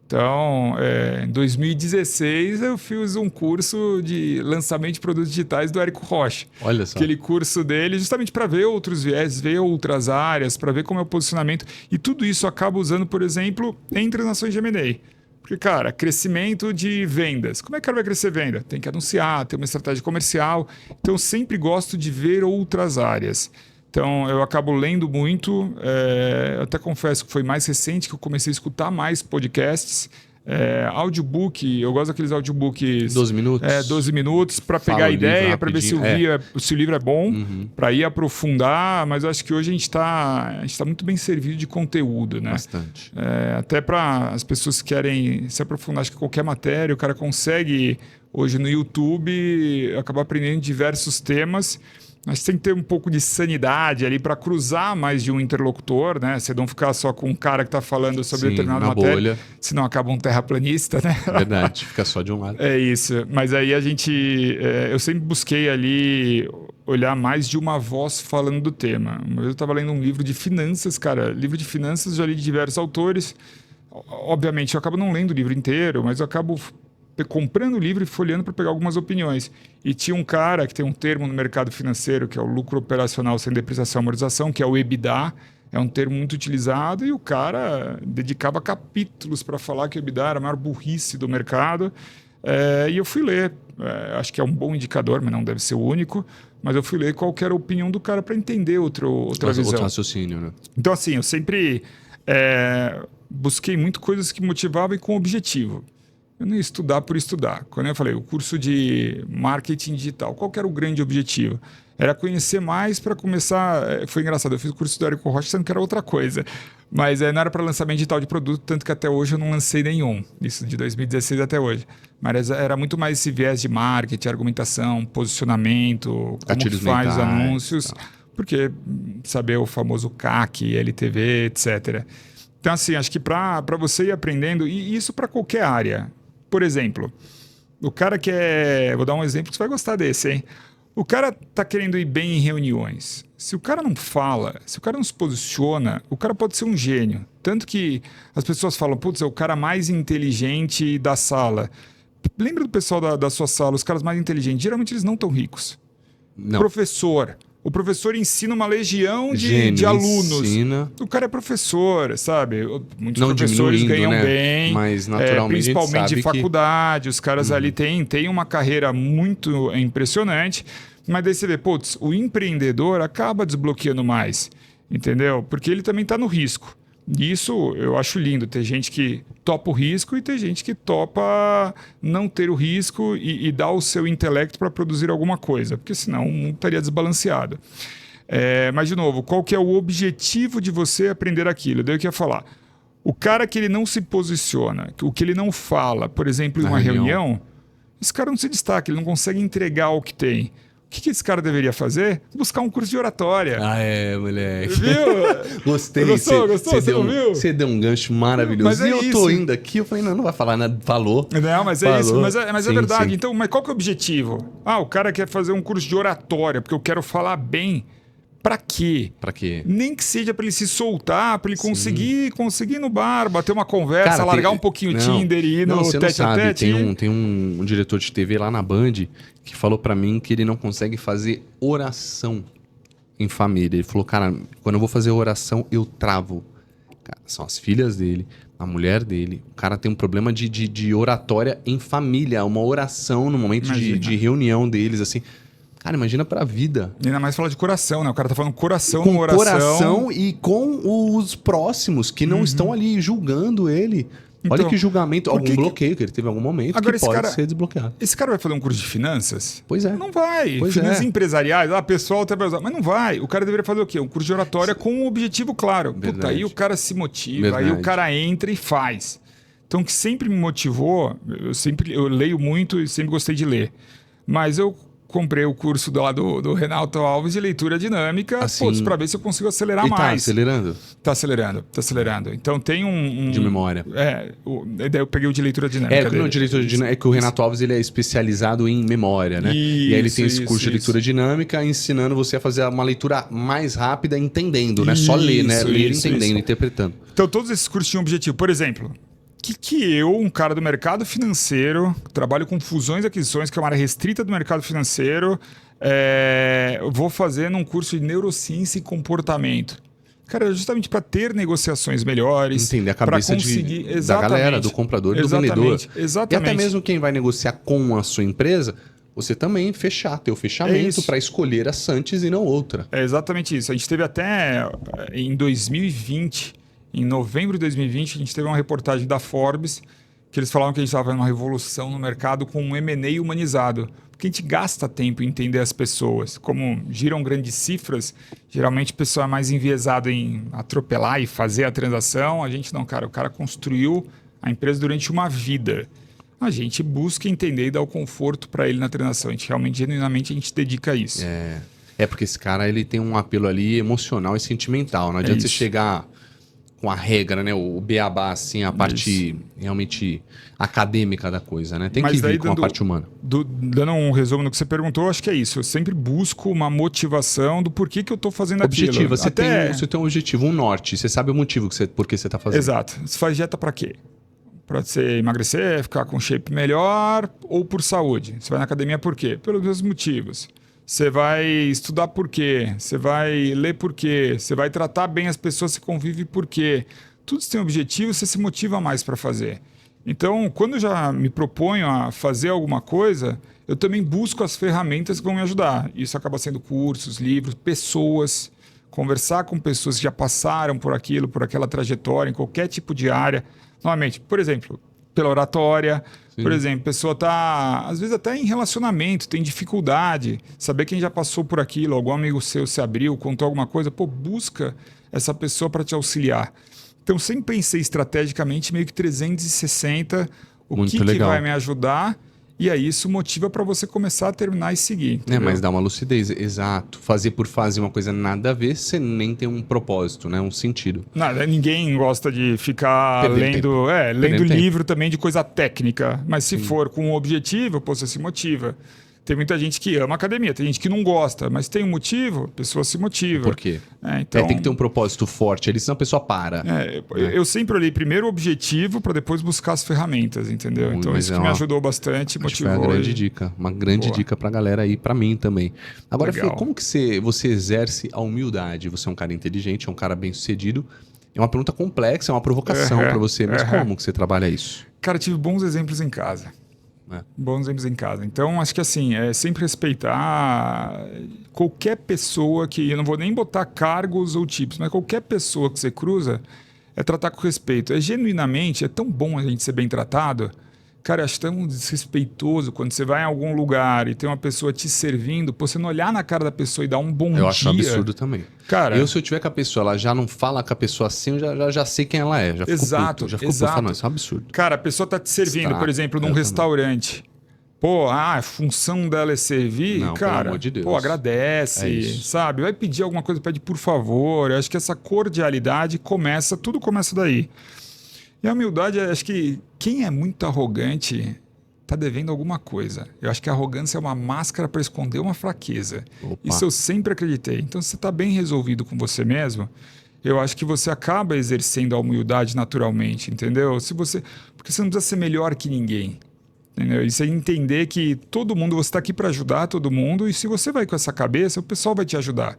[SPEAKER 2] Então, em 2016, eu fiz um curso de lançamento de produtos digitais do Érico Rocha.
[SPEAKER 1] Olha só.
[SPEAKER 2] Aquele curso dele, justamente para ver outros viés, ver outras áreas, para ver como é o posicionamento. E tudo isso eu acabo usando, por exemplo, em transações de M&A. Porque, cara, crescimento de vendas. Como é que o cara vai crescer venda? Tem que anunciar, ter uma estratégia comercial. Então, eu sempre gosto de ver outras áreas. Então, eu acabo lendo muito. Eu até confesso que foi mais recente que eu comecei a escutar mais podcasts. Audiobook, eu gosto daqueles audiobooks...
[SPEAKER 1] 12 minutos?
[SPEAKER 2] 12 minutos para
[SPEAKER 1] Fala
[SPEAKER 2] pegar a
[SPEAKER 1] o livro
[SPEAKER 2] ideia, para ver se o livro é bom, para ir aprofundar, mas eu acho que hoje a gente tá muito bem servido de conteúdo, né?
[SPEAKER 1] Bastante.
[SPEAKER 2] Até para as pessoas que querem se aprofundar, acho que qualquer matéria, o cara consegue hoje no YouTube acabar aprendendo diversos temas. Mas tem que ter um pouco de sanidade ali para cruzar mais de um interlocutor, né? Você não ficar só com um cara que está falando sobre determinada matéria, bolha. Senão acaba um terraplanista, né?
[SPEAKER 1] Verdade, fica só de um lado.
[SPEAKER 2] É isso. Mas aí eu sempre busquei ali olhar mais de uma voz falando do tema. Uma vez eu estava lendo um livro de finanças, cara. Livro de finanças, já li de diversos autores. Obviamente, eu acabo não lendo o livro inteiro, mas eu acabo comprando o livro e folheando para pegar algumas opiniões. E tinha um cara que tem um termo no mercado financeiro, que é o lucro operacional sem depreciação e amortização, que é o EBITDA. É um termo muito utilizado e o cara dedicava capítulos para falar que o EBITDA era a maior burrice do mercado. E eu fui ler. Acho que é um bom indicador, mas não deve ser o único. Mas eu fui ler qual que era a opinião do cara para entender outra visão.
[SPEAKER 1] Outro raciocínio, né?
[SPEAKER 2] Então, assim, eu sempre busquei muito coisas que motivavam e com objetivo. Eu não ia estudar por estudar. Quando eu falei, o curso de marketing digital, qual que era o grande objetivo? Era conhecer mais para começar... Foi engraçado, eu fiz o curso do Érico Rocha, sendo que era outra coisa. Mas não era para lançamento digital de produto, tanto que até hoje eu não lancei nenhum. Isso de 2016 até hoje. Mas era muito mais esse viés de marketing, argumentação, posicionamento, como que faz os anúncios. Porque saber o famoso CAC, LTV, etc. Então, assim, acho que para você ir aprendendo, e isso para qualquer área... Por exemplo, o cara quer... Vou dar um exemplo que você vai gostar desse, hein? O cara tá querendo ir bem em reuniões. Se o cara não fala, se o cara não se posiciona, o cara pode ser um gênio. Tanto que as pessoas falam, putz, é o cara mais inteligente da sala. Lembra do pessoal da sua sala, os caras mais inteligentes? Geralmente eles não estão ricos.
[SPEAKER 1] Não.
[SPEAKER 2] Professor. O professor ensina uma legião de alunos.
[SPEAKER 1] Ensina.
[SPEAKER 2] O cara é professor, sabe? Muitos
[SPEAKER 1] não
[SPEAKER 2] professores ganham bem.
[SPEAKER 1] Mas naturalmente
[SPEAKER 2] principalmente de faculdade. Os caras ali têm uma carreira muito impressionante. Mas daí você vê, putz, o empreendedor acaba desbloqueando mais. Entendeu? Porque ele também está no risco. Isso eu acho lindo. Tem gente que topa o risco e tem gente que topa não ter o risco e dar o seu intelecto para produzir alguma coisa, porque senão o mundo estaria desbalanceado. Mas, de novo, qual que é o objetivo de você aprender aquilo? Daí eu queria falar. O cara que ele não se posiciona, o que ele não fala, por exemplo, em uma reunião, esse cara não se destaca, ele não consegue entregar o que tem. O que esse cara deveria fazer? Buscar um curso de oratória.
[SPEAKER 1] Moleque.
[SPEAKER 2] Viu?
[SPEAKER 1] Gostei.
[SPEAKER 2] Gostou? Você não viu?
[SPEAKER 1] Você deu um gancho maravilhoso. Mas eu tô indo aqui, eu falei, não vai falar nada. Falou.
[SPEAKER 2] Não, mas
[SPEAKER 1] falou.
[SPEAKER 2] É isso. Mas
[SPEAKER 1] sim,
[SPEAKER 2] é verdade.
[SPEAKER 1] Sim.
[SPEAKER 2] Então, mas qual que é o objetivo? O cara quer fazer um curso de oratória, porque eu quero falar bem. Pra quê?
[SPEAKER 1] Pra quê?
[SPEAKER 2] Nem que seja pra ele se soltar, pra ele conseguir ir no bar, bater uma conversa, cara, largar um pouquinho o Tinder e ir no tete-a-tete.
[SPEAKER 1] Tem um diretor de TV lá na Band que falou pra mim que ele não consegue fazer oração em família. Ele falou, cara, quando eu vou fazer oração, eu travo. Cara, são as filhas dele, a mulher dele. O cara tem um problema de oratória em família, uma oração no momento de reunião deles, assim... Cara, imagina pra vida.
[SPEAKER 2] E ainda mais falar de coração, né? O cara tá falando coração
[SPEAKER 1] com
[SPEAKER 2] no oração.
[SPEAKER 1] Coração e com os próximos que não estão ali julgando ele. Então, olha que julgamento, algum bloqueio que ele teve em algum momento agora que pode ser desbloqueado.
[SPEAKER 2] Esse cara vai fazer um curso de finanças?
[SPEAKER 1] Pois é.
[SPEAKER 2] Não vai. Finanças empresariais, pessoal, mas não vai. O cara deveria fazer o quê? Um curso de oratória com um objetivo claro. Puta, aí o cara se motiva, aí o cara entra e faz. Então, o que sempre me motivou, eu leio muito e sempre gostei de ler. Mas eu comprei o curso do Renato Alves de leitura dinâmica, assim, para ver se eu consigo acelerar mais.
[SPEAKER 1] Tá acelerando?
[SPEAKER 2] Tá acelerando. Então tem
[SPEAKER 1] de memória.
[SPEAKER 2] Daí eu peguei o de leitura dinâmica.
[SPEAKER 1] De leitura dinâmica, é que o Renato Alves ele é especializado em memória, né? E aí ele tem esse curso de leitura dinâmica ensinando você a fazer uma leitura mais rápida, entendendo, né? Só ler, né? Ler, entendendo, interpretando.
[SPEAKER 2] Então todos esses cursos tinham um objetivo. Por exemplo, que eu, um cara do mercado financeiro, trabalho com fusões e aquisições, que é uma área restrita do mercado financeiro, vou fazer num curso de neurociência e comportamento. Cara, justamente para ter negociações melhores.
[SPEAKER 1] Entender a cabeça da galera, do comprador e do vendedor.
[SPEAKER 2] Exatamente.
[SPEAKER 1] E até mesmo quem vai negociar com a sua empresa, você também ter o fechamento para escolher a Santis e não outra.
[SPEAKER 2] É exatamente isso. A gente teve até em 2020... Em novembro de 2020, a gente teve uma reportagem da Forbes que eles falavam que a gente estava fazendo uma revolução no mercado com um M&A humanizado. Porque a gente gasta tempo em entender as pessoas. Como giram grandes cifras, geralmente o pessoal é mais enviesado em atropelar e fazer a transação. A gente não, cara. O cara construiu a empresa durante uma vida. A gente busca entender e dar o conforto para ele na transação. A gente realmente, genuinamente, a gente dedica a isso.
[SPEAKER 1] Porque esse cara ele tem um apelo ali emocional e sentimental. Não adianta você chegar com a regra, né? O beabá, assim, a parte realmente acadêmica da coisa, né? Tem que vir com a parte humana.
[SPEAKER 2] Dando um resumo no que você perguntou, acho que é isso. Eu sempre busco uma motivação do porquê que eu estou fazendo
[SPEAKER 1] objetivo,
[SPEAKER 2] aquilo.
[SPEAKER 1] você tem um objetivo, um norte. Você sabe o motivo por que você está fazendo.
[SPEAKER 2] Exato. Você faz dieta para quê? Para você emagrecer, ficar com shape melhor ou por saúde? Você vai na academia por quê? Pelos mesmos motivos. Você vai estudar por quê? Você vai ler por quê? Você vai tratar bem as pessoas, você convive por quê? Tudo isso tem objetivo, você se motiva mais para fazer. Então, quando eu já me proponho a fazer alguma coisa, eu também busco as ferramentas que vão me ajudar. Isso acaba sendo cursos, livros, pessoas, conversar com pessoas que já passaram por aquilo, por aquela trajetória, em qualquer tipo de área. Novamente, por exemplo, pela oratória. Sim. Por exemplo, a pessoa está, às vezes, até em relacionamento, tem dificuldade. Saber quem já passou por aquilo, algum amigo seu se abriu, contou alguma coisa, busca essa pessoa para te auxiliar. Então, sempre pensei estrategicamente, meio que 360, o que vai me ajudar. E aí isso motiva para você começar a terminar e seguir.
[SPEAKER 1] Mas dá uma lucidez, exato. Fazer por fazer uma coisa nada a ver, você nem tem um propósito, né? Um sentido.
[SPEAKER 2] Nada, ninguém gosta de ficar lendo livro também de coisa técnica. Mas se for com um objetivo, você se motiva. Tem muita gente que ama academia, tem gente que não gosta, mas tem um motivo, a pessoa se motiva.
[SPEAKER 1] Por quê? Então, tem que ter um propósito forte ali, senão a pessoa para.
[SPEAKER 2] Eu sempre olhei primeiro o objetivo para depois buscar as ferramentas, entendeu? Então isso que me ajudou bastante, motivou.
[SPEAKER 1] Foi uma grande dica, uma grande dica pra galera aí, pra mim também. Agora, Fê, como que você exerce a humildade? Você é um cara inteligente, é um cara bem sucedido. É uma pergunta complexa, é uma provocação pra você, mas como que você trabalha isso?
[SPEAKER 2] Cara, tive bons exemplos em casa. Bons exemplos em casa. Então, acho que assim, é sempre respeitar qualquer pessoa que... Eu não vou nem botar cargos ou tipos, mas qualquer pessoa que você cruza, é tratar com respeito. Genuinamente, é tão bom a gente ser bem tratado. Cara, eu acho tão desrespeitoso quando você vai em algum lugar e tem uma pessoa te servindo, você não olhar na cara da pessoa e dar um bom dia.
[SPEAKER 1] Eu acho absurdo também.
[SPEAKER 2] Cara,
[SPEAKER 1] se eu tiver com a pessoa, ela já não fala com a pessoa assim, eu já sei quem ela é. Já
[SPEAKER 2] exato,
[SPEAKER 1] fico puto, não, isso é um absurdo.
[SPEAKER 2] Cara, a pessoa tá te servindo, por exemplo, num restaurante. A função dela é servir,
[SPEAKER 1] não,
[SPEAKER 2] cara,
[SPEAKER 1] pelo amor de Deus.
[SPEAKER 2] Agradece, sabe? Vai pedir alguma coisa, pede por favor. Eu acho que essa cordialidade tudo começa daí. E a humildade, acho que quem é muito arrogante está devendo alguma coisa. Eu acho que a arrogância é uma máscara para esconder uma fraqueza. Opa. Isso eu sempre acreditei. Então, se você está bem resolvido com você mesmo, eu acho que você acaba exercendo a humildade naturalmente, entendeu? Porque você não precisa ser melhor que ninguém. Entendeu? E você entender que todo mundo, você está aqui para ajudar todo mundo, e se você vai com essa cabeça, o pessoal vai te ajudar.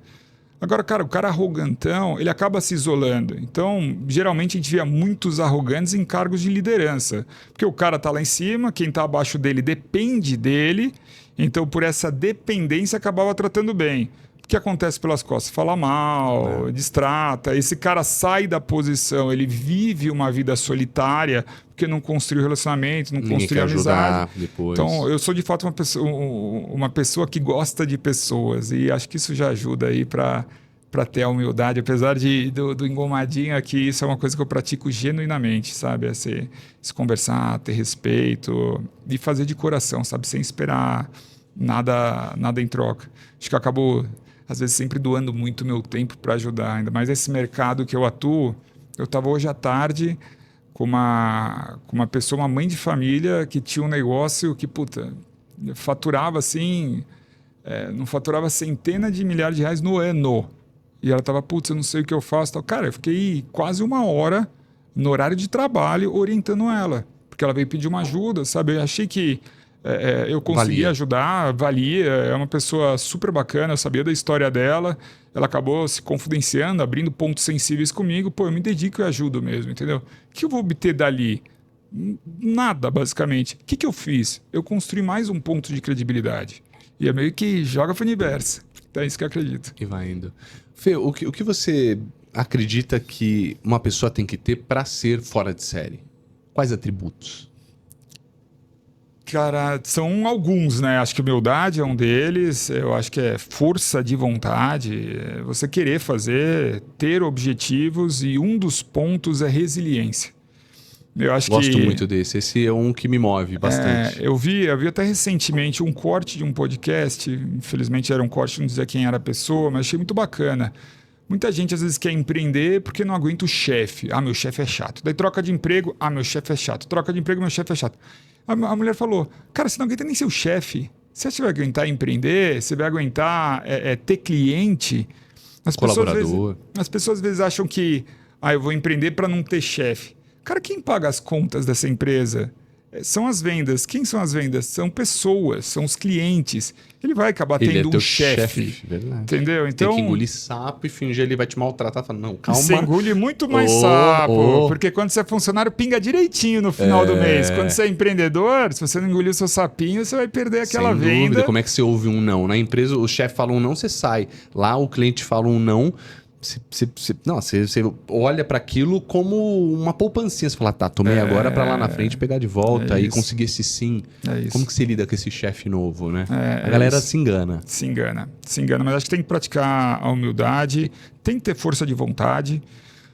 [SPEAKER 2] Agora, cara, o cara arrogantão, ele acaba se isolando. Então, geralmente a gente vê muitos arrogantes em cargos de liderança. Porque o cara tá lá em cima, quem tá abaixo dele depende dele. Então, por essa dependência, acabava tratando bem. O que acontece pelas costas? Fala mal, distrata. Esse cara sai da posição, ele vive uma vida solitária, porque não construiu relacionamento, não construiu amizade.
[SPEAKER 1] Depois.
[SPEAKER 2] Então, eu sou de fato uma pessoa que gosta de pessoas, e acho que isso já ajuda aí para ter a humildade, apesar do engomadinho aqui, isso é uma coisa que eu pratico genuinamente, sabe? Se conversar, ter respeito e fazer de coração, sabe? Sem esperar nada em troca. Acho que eu acabo, às vezes, sempre doando muito meu tempo para ajudar, ainda mais esse mercado que eu atuo. Eu estava hoje à tarde com uma pessoa, uma mãe de família que tinha um negócio que, faturava assim, não faturava centenas de milhares de reais no ano. E ela estava, eu não sei o que eu faço. Tal. Cara, eu fiquei quase 1 hora no horário de trabalho orientando ela, porque ela veio pedir uma ajuda, sabe? Eu achei que eu conseguia ajudar, valia. É uma pessoa super bacana, eu sabia da história dela. Ela acabou se confidenciando, abrindo pontos sensíveis comigo. Eu me dedico e ajudo mesmo, entendeu? O que eu vou obter dali? Nada, basicamente. O que eu fiz? Eu construí mais um ponto de credibilidade. E é meio que joga pro universo. Então é isso que eu acredito.
[SPEAKER 1] E vai indo. Fê, o que você acredita que uma pessoa tem que ter para ser fora de série? Quais atributos?
[SPEAKER 2] Cara, são alguns, né? Acho que humildade é um deles. Eu acho que é força de vontade. É você querer fazer, ter objetivos e um dos pontos é resiliência. Eu acho
[SPEAKER 1] Gosto
[SPEAKER 2] que
[SPEAKER 1] muito desse. Esse é um que me move bastante.
[SPEAKER 2] eu vi até recentemente um corte de um podcast. Infelizmente era um corte, não dizia quem era a pessoa, mas achei muito bacana. Muita gente às vezes quer empreender porque não aguenta o chefe. Ah, meu chefe é chato. Daí troca de emprego. Ah, meu chefe é chato. Troca de emprego, meu chefe é chato. A mulher falou: cara, você não aguenta nem seu chefe. Você acha que vai aguentar empreender? Você vai aguentar ter cliente?
[SPEAKER 1] Colaborador.
[SPEAKER 2] As pessoas às vezes acham que eu vou empreender para não ter chefe. Cara, quem paga as contas dessa empresa? São as vendas. Quem são as vendas? São pessoas, são os clientes. Ele vai acabar
[SPEAKER 1] Ele
[SPEAKER 2] tendo
[SPEAKER 1] é teu
[SPEAKER 2] um chefe.
[SPEAKER 1] verdade.
[SPEAKER 2] Entendeu? Então,
[SPEAKER 1] Tem que engolir sapo e fingir ele vai te maltratar. Fala, não, calma.
[SPEAKER 2] você engole muito mais sapo. Porque quando você é funcionário, pinga direitinho no final do mês. Quando você é empreendedor, se você não engolir o seu sapinho, você vai perder aquela
[SPEAKER 1] Sem
[SPEAKER 2] venda.
[SPEAKER 1] dúvida. Como é que você ouve um não? Na empresa, o chefe fala um não, você sai. Lá, o cliente fala um não. Você olha para aquilo como uma poupancinha. Você fala, tá, tomei agora para lá na frente pegar de volta e conseguir esse sim.
[SPEAKER 2] É isso.
[SPEAKER 1] Como que você lida com esse chefe novo, né?
[SPEAKER 2] É
[SPEAKER 1] A galera
[SPEAKER 2] isso.
[SPEAKER 1] se engana.
[SPEAKER 2] Se engana, mas acho que tem que praticar a humildade, tem que ter força de vontade.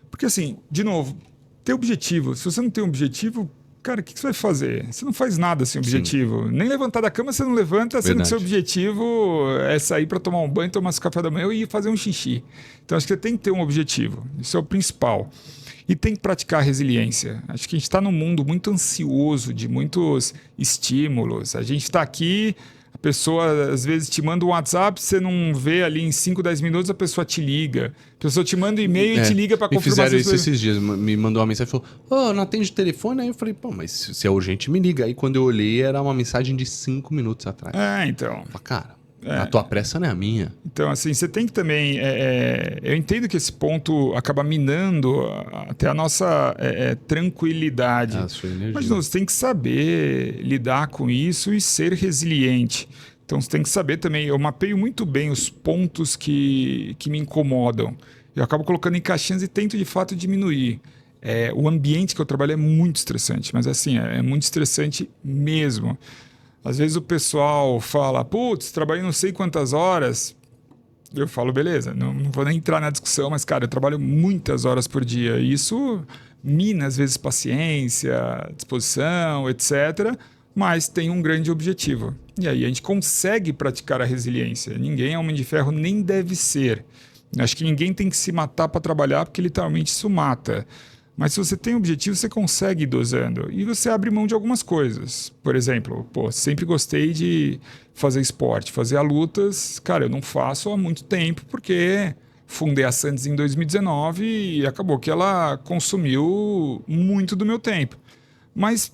[SPEAKER 2] Porque assim, de novo, ter objetivo. Se você não tem um objetivo, cara, o que você vai fazer? Você não faz nada sem objetivo. Nem levantar da cama você não levanta, sendo que seu objetivo é sair para tomar um banho, tomar seu café da manhã e fazer um xixi. Então acho que você tem que ter um objetivo. Isso é o principal. E tem que praticar a resiliência. Acho que a gente está num mundo muito ansioso, de muitos estímulos. A gente está aqui, a pessoa às vezes te manda um WhatsApp, você não vê ali em 5, 10 minutos, a pessoa te liga. A pessoa te manda um e-mail e te liga para confirmar.
[SPEAKER 1] Me fizeram isso esses dias, me mandou uma mensagem e falou, não atende o telefone? Aí eu falei, pô, mas se é urgente, me liga. Aí quando eu olhei, era uma mensagem de 5 minutos atrás.
[SPEAKER 2] Então.
[SPEAKER 1] Eu falei, cara, a tua pressa não é a minha.
[SPEAKER 2] Então, assim, você tem que também... eu entendo que esse ponto acaba minando até a nossa tranquilidade.
[SPEAKER 1] A sua energia.
[SPEAKER 2] Mas não, você tem que saber lidar com isso e ser resiliente. Então, você tem que saber também... Eu mapeio muito bem os pontos que me incomodam. Eu acabo colocando em caixinhas e tento, de fato, diminuir. O ambiente que eu trabalho é muito estressante, mas assim, é muito estressante mesmo. Às vezes o pessoal fala, putz, trabalhei não sei quantas horas. Eu falo, beleza, não vou nem entrar na discussão, mas, cara, eu trabalho muitas horas por dia. E isso mina, às vezes, paciência, disposição, etc. Mas tem um grande objetivo. E aí a gente consegue praticar a resiliência. Ninguém é homem de ferro, nem deve ser. Acho que ninguém tem que se matar para trabalhar, porque literalmente isso mata. Mas se você tem um objetivo, você consegue ir dosando. E você abre mão de algumas coisas. Por exemplo, sempre gostei de fazer esporte, fazer a lutas. Cara, eu não faço há muito tempo, porque fundei a Santos em 2019 e acabou que ela consumiu muito do meu tempo. Mas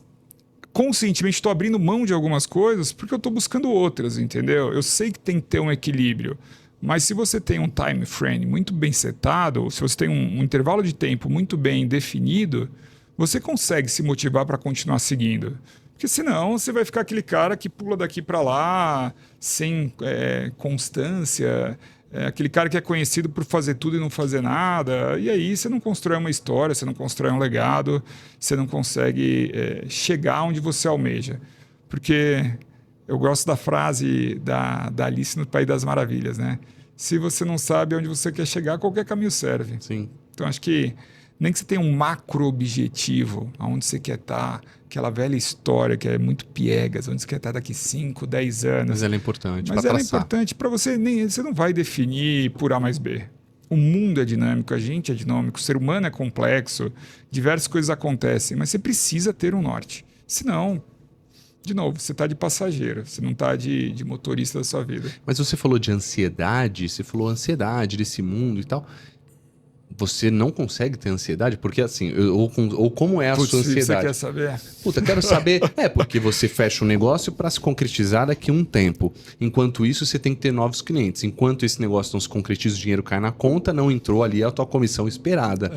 [SPEAKER 2] conscientemente estou abrindo mão de algumas coisas porque eu estou buscando outras, entendeu? Eu sei que tem que ter um equilíbrio. Mas se você tem um time frame muito bem setado, ou se você tem um intervalo de tempo muito bem definido, você consegue se motivar para continuar seguindo. Porque senão você vai ficar aquele cara que pula daqui para lá sem constância, aquele cara que é conhecido por fazer tudo e não fazer nada. E aí você não constrói uma história, você não constrói um legado, você não consegue chegar onde você almeja. Porque... eu gosto da frase da Alice no País das Maravilhas, né? Se você não sabe onde você quer chegar, qualquer caminho serve.
[SPEAKER 1] Sim.
[SPEAKER 2] Então, acho que nem que você tenha um macro objetivo, aonde você quer estar, aquela velha história que é muito piegas, onde você quer estar daqui 5, 10 anos.
[SPEAKER 1] Mas ela é importante.
[SPEAKER 2] Mas ela é importante para você, você não vai definir por A mais B. O mundo é dinâmico, a gente é dinâmico, o ser humano é complexo, diversas coisas acontecem, mas você precisa ter um norte. Senão... de novo, você está de passageiro, você não está de motorista da sua vida.
[SPEAKER 1] Mas você falou de ansiedade, você falou ansiedade desse mundo e tal. Você não consegue ter ansiedade? Porque assim, ou como é a sua ansiedade?
[SPEAKER 2] Você quer saber?
[SPEAKER 1] Puta, quero saber. Porque você fecha um negócio para se concretizar daqui a um tempo. Enquanto isso, você tem que ter novos clientes. Enquanto esse negócio não se concretiza, o dinheiro cai na conta, não entrou ali a tua comissão esperada.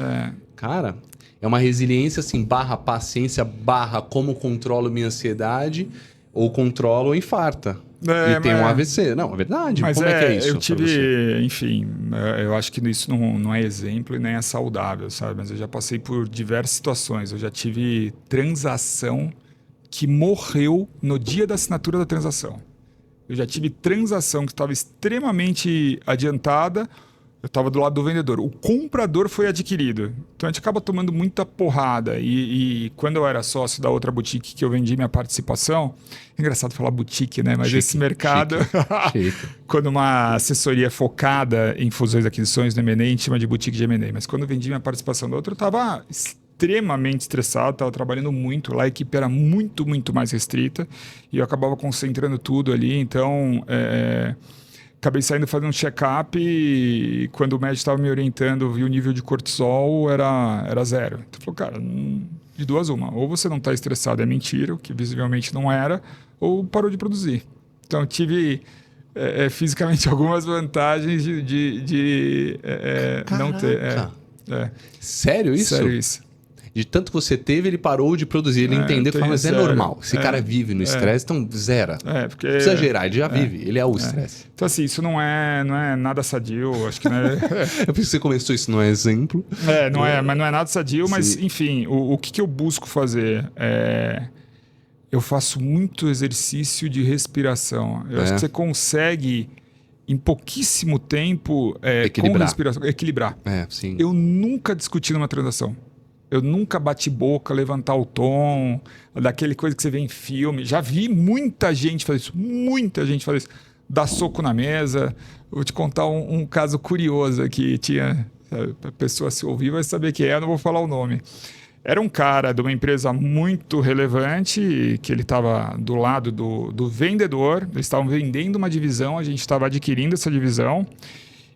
[SPEAKER 1] Cara... é uma resiliência, assim, barra paciência, barra como controlo minha ansiedade, ou controlo ou infarta. E tem um AVC. Não, é verdade.
[SPEAKER 2] Mas
[SPEAKER 1] como é que é isso?
[SPEAKER 2] Eu tive, enfim, eu acho que isso não é exemplo e nem é saudável, sabe? Mas eu já passei por diversas situações. Eu já tive transação que morreu no dia da assinatura da transação. Eu já tive transação que estava extremamente adiantada, eu estava do lado do vendedor. O comprador foi adquirido. Então a gente acaba tomando muita porrada. E quando eu era sócio da outra boutique que eu vendi minha participação, é engraçado falar boutique, né? Mas
[SPEAKER 1] Chique,
[SPEAKER 2] esse mercado,
[SPEAKER 1] chique.
[SPEAKER 2] quando uma assessoria focada em fusões e aquisições no M&A, a gente chama de boutique de M&A. Mas quando eu vendi minha participação da outra, eu estava extremamente estressado, estava trabalhando muito. Lá a equipe era muito, muito mais restrita. E eu acabava concentrando tudo ali. Então... acabei saindo fazendo um check-up e quando o médico estava me orientando, vi o nível de cortisol, era 0. Então, falou, cara, de duas uma. Ou você não está estressado, é mentira, o que visivelmente não era, ou parou de produzir. Então, tive fisicamente algumas vantagens de não ter.
[SPEAKER 1] Sério isso?
[SPEAKER 2] Sério isso.
[SPEAKER 1] De tanto que você teve, ele parou de produzir. Ele entendeu que mas é normal. Esse cara vive no estresse, então zera.
[SPEAKER 2] Porque...
[SPEAKER 1] Não precisa gerar, ele já vive. Ele é o estresse.
[SPEAKER 2] Então, assim, isso não é nada sadio. Acho que não é...
[SPEAKER 1] Eu pensei que você começou isso no exemplo.
[SPEAKER 2] Não é, mas não é nada sadio. Sim. Mas, enfim, o que eu busco fazer? Eu faço muito exercício de respiração. Eu acho que você consegue, em pouquíssimo tempo, com respiração, equilibrar.
[SPEAKER 1] Sim.
[SPEAKER 2] Eu nunca discuti numa transação. Eu nunca bati boca, levantar o tom, daquele coisa que você vê em filme. Já vi muita gente fazer isso, dar soco na mesa. Vou te contar um caso curioso aqui. A pessoa se ouvir vai saber quem é, eu não vou falar o nome. Era um cara de uma empresa muito relevante, que ele estava do lado do vendedor. Eles estavam vendendo uma divisão, a gente estava adquirindo essa divisão.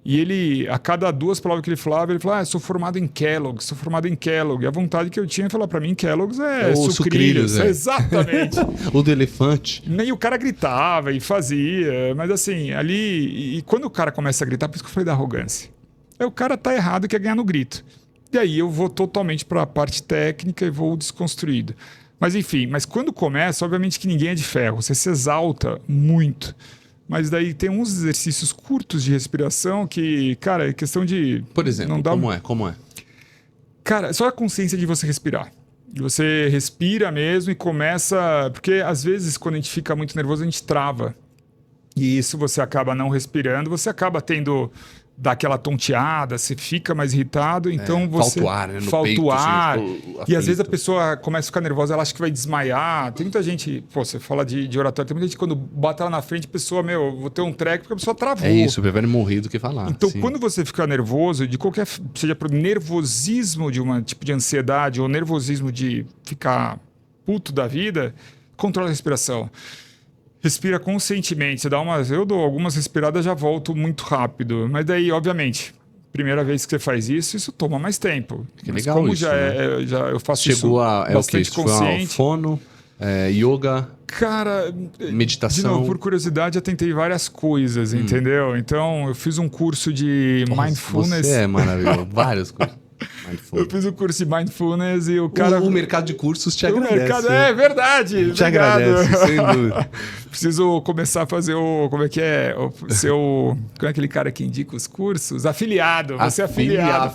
[SPEAKER 2] E ele, a cada duas palavras que ele falava, sou formado em Kellogg, sou formado em Kellogg. E a vontade que eu tinha de falar para mim, Kellogg's é sucrilhos. Exatamente.
[SPEAKER 1] O do elefante.
[SPEAKER 2] E o cara gritava e fazia, mas assim, ali... E quando o cara começa a gritar, por isso que eu falei da arrogância. O cara tá errado e quer ganhar no grito. E aí eu vou totalmente para a parte técnica e vou desconstruído. Mas enfim, quando começa, obviamente que ninguém é de ferro. Você se exalta muito. Mas daí tem uns exercícios curtos de respiração que, cara, é questão de...
[SPEAKER 1] Por exemplo, como é?
[SPEAKER 2] Cara, só a consciência de você respirar. Você respira mesmo e começa... Porque às vezes quando a gente fica muito nervoso a gente trava. E isso você acaba não respirando, você acaba tendo... dá aquela tonteada, você fica mais irritado, então você...
[SPEAKER 1] Falta o ar, né? No
[SPEAKER 2] falta
[SPEAKER 1] peito,
[SPEAKER 2] o ar.
[SPEAKER 1] assim,
[SPEAKER 2] E às vezes a pessoa começa a ficar nervosa, ela acha que vai desmaiar. Tem muita gente... Pô, você fala de oratório, tem muita gente que quando bota ela na frente, a pessoa, vou ter um treco, porque a pessoa travou.
[SPEAKER 1] É isso, prefere morrer do que falar.
[SPEAKER 2] Então, quando você fica nervoso, de qualquer... Seja por nervosismo de um tipo de ansiedade ou nervosismo de ficar puto da vida, controla a respiração. Respira conscientemente. Eu dou algumas respiradas, já volto muito rápido. Mas daí, obviamente, primeira vez que você faz isso, isso toma mais tempo.
[SPEAKER 1] Que
[SPEAKER 2] mas
[SPEAKER 1] legal
[SPEAKER 2] como
[SPEAKER 1] isso,
[SPEAKER 2] já
[SPEAKER 1] né?
[SPEAKER 2] eu faço
[SPEAKER 1] Chegou
[SPEAKER 2] isso bastante consciente.
[SPEAKER 1] Fono, yoga,
[SPEAKER 2] cara,
[SPEAKER 1] meditação.
[SPEAKER 2] De novo, por curiosidade, eu tentei várias coisas, entendeu? Então, eu fiz um curso de mindfulness.
[SPEAKER 1] Você é maravilhoso. Vários cursos.
[SPEAKER 2] Eu fiz o curso de mindfulness e o cara...
[SPEAKER 1] O mercado de cursos te agradece.
[SPEAKER 2] É verdade.
[SPEAKER 1] Te agradece, sem dúvida.
[SPEAKER 2] Preciso começar a fazer como é que é? Como é aquele cara que indica os cursos? Afiliado. Você é afiliado.